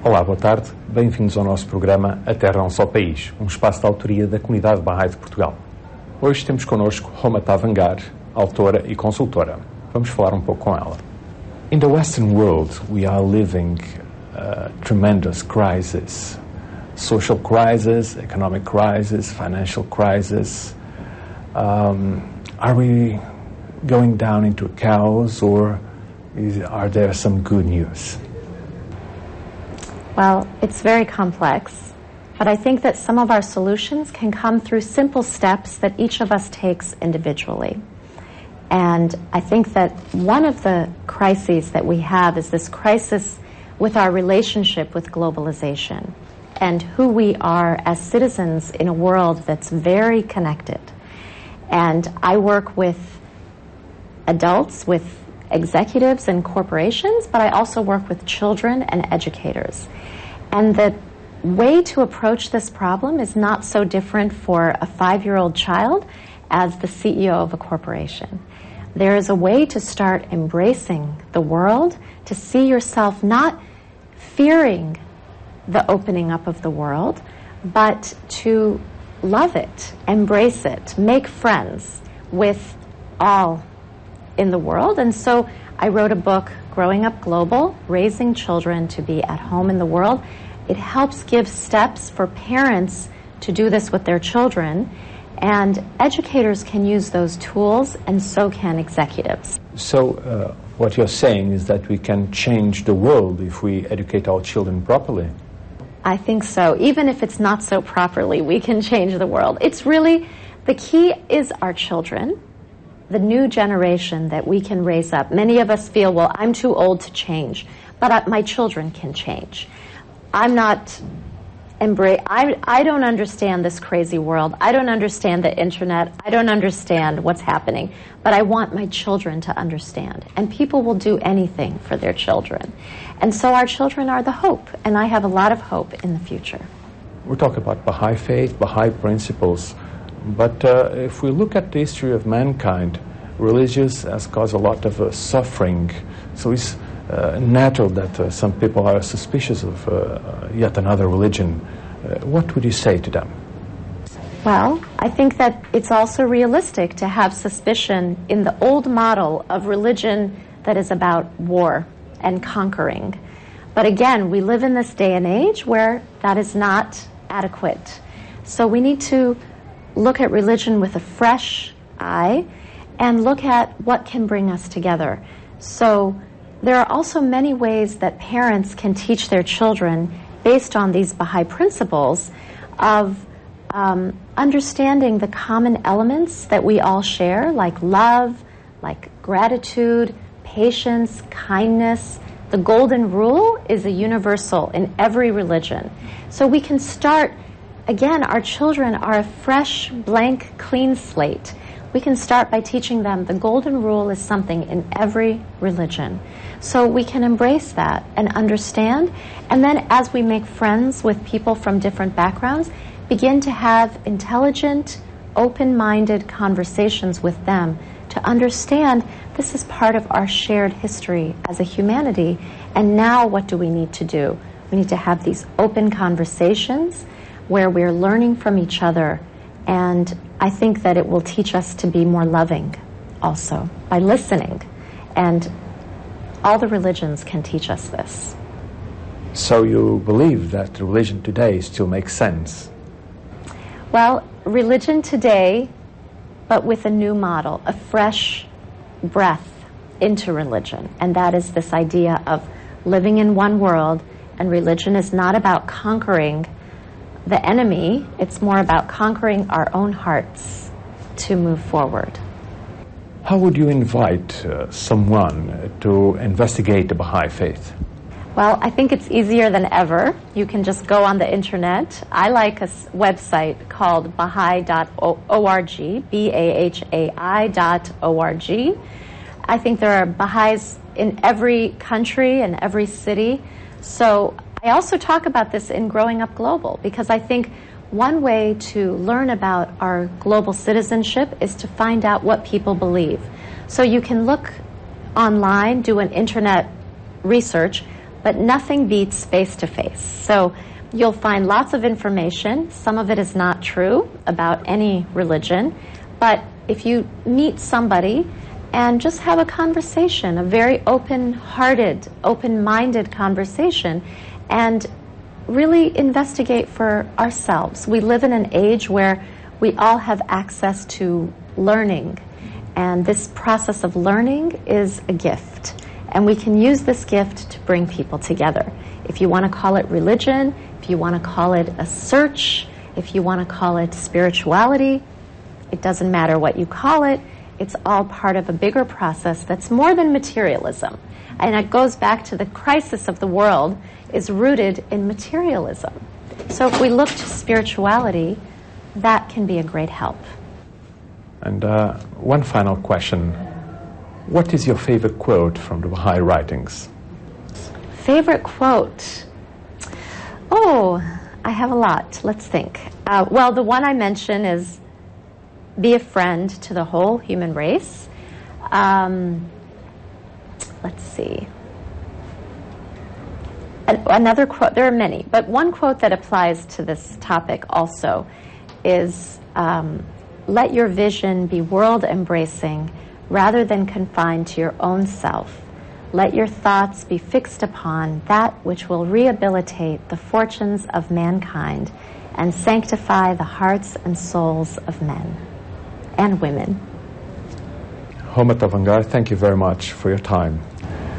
Olá, boa tarde. Bem-vindos ao nosso programa A Terra é um Só País, um espaço de autoria da comunidade Bahá'í de Portugal. Hoje temos connosco Homa Tavangar, autora e consultora. Vamos falar um pouco com ela. In the Western world, we are living a tremendous crisis. Social crisis, economic crisis, financial crisis. Are we going down into chaos, or are there some good news? Well, it's very complex, but I think that some of our solutions can come through simple steps that each of us takes individually. And I think that one of the crises that we have is this crisis with our relationship with globalization and who we are as citizens in a world that's very connected. And I work with adults, with executives and corporations, but I also work with children and educators. And the way to approach this problem is not so different for a 5-year-old child as the CEO of a corporation. There is a way to start embracing the world, to see yourself not fearing the opening up of the world, but to love it, embrace it, make friends with all in the world. And so I wrote a book, Growing Up Global, Raising Children to Be at Home in the World. It helps give steps for parents to do this with their children, and educators can use those tools, and so can executives. So what you're saying is that we can change the world if we educate our children properly? I think so. Even if it's not so properly, we can change the world. It's really, the key is our children, the new generation that we can raise up. Many of us feel, well, I'm too old to change, but my children can change. I don't understand this crazy world. I don't understand the internet. I don't understand what's happening, but I want my children to understand. And people will do anything for their children. And so our children are the hope, and I have a lot of hope in the future. We're talking about Baha'i faith, Baha'i principles, but if we look at the history of mankind, religious has caused a lot of suffering. So it's natural that some people are suspicious of yet another religion. What would you say to them? Well, I think that it's also realistic to have suspicion in the old model of religion that is about war and conquering. But again, we live in this day and age where that is not adequate. So we need to look at religion with a fresh eye and look at what can bring us together. So there are also many ways that parents can teach their children based on these Baha'i principles of understanding the common elements that we all share, like love, like gratitude, patience, kindness. The golden rule is a universal in every religion. So we can start, again, our children are a fresh, blank, clean slate. We can start by teaching them the golden rule is something in every religion. So we can embrace that and understand. And then as we make friends with people from different backgrounds, begin to have intelligent, open-minded conversations with them to understand this is part of our shared history as a humanity. And now what do we need to do? We need to have these open conversations where we're learning from each other. And I think that it will teach us to be more loving also by listening. And all the religions can teach us this. So you believe that religion today still makes sense? Well, religion today, but with a new model, a fresh breath into religion. And that is this idea of living in one world, and religion is not about conquering the enemy, it's more about conquering our own hearts to move forward. How would you invite someone to investigate the Baha'i faith? Well, I think it's easier than ever. You can just go on the internet. I like a website called Baha'i.org, BAHAI.org. I think there are Baha'is in every country and every city. So I also talk about this in Growing Up Global, because I think one way to learn about our global citizenship is to find out what people believe. So you can look online, do an internet research, but nothing beats face-to-face. So you'll find lots of information. Some of it is not true about any religion, but if you meet somebody and just have a conversation, a very open-hearted, open-minded conversation, and really investigate for ourselves. We live in an age where we all have access to learning, and this process of learning is a gift, and we can use this gift to bring people together. If you want to call it religion, if you want to call it a search, if you want to call it spirituality, it doesn't matter what you call it. It's all part of a bigger process that's more than materialism. And it goes back to the crisis of the world is rooted in materialism. So if we look to spirituality, that can be a great help. And one final question. What is your favorite quote from the Baha'i writings? Favorite quote? Oh, I have a lot. Let's think. Well, the one I mentioned is, be a friend to the whole human race. Let's see. Another quote, there are many, but one quote that applies to this topic also is, let your vision be world-embracing rather than confined to your own self. Let your thoughts be fixed upon that which will rehabilitate the fortunes of mankind and sanctify the hearts and souls of men and women. Homa Tavangar, thank you very much for your time.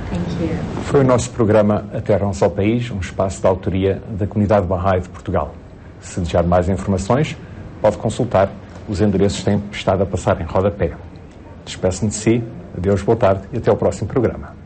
Thank you. Foi o nosso programa A Terra um Só País, um espaço de autoria da comunidade Baha'i de Portugal. Se desejar mais informações, pode consultar. Os endereços têm estado a passar em rodapé. Despeço-me de si, adeus, boa tarde e até ao próximo programa.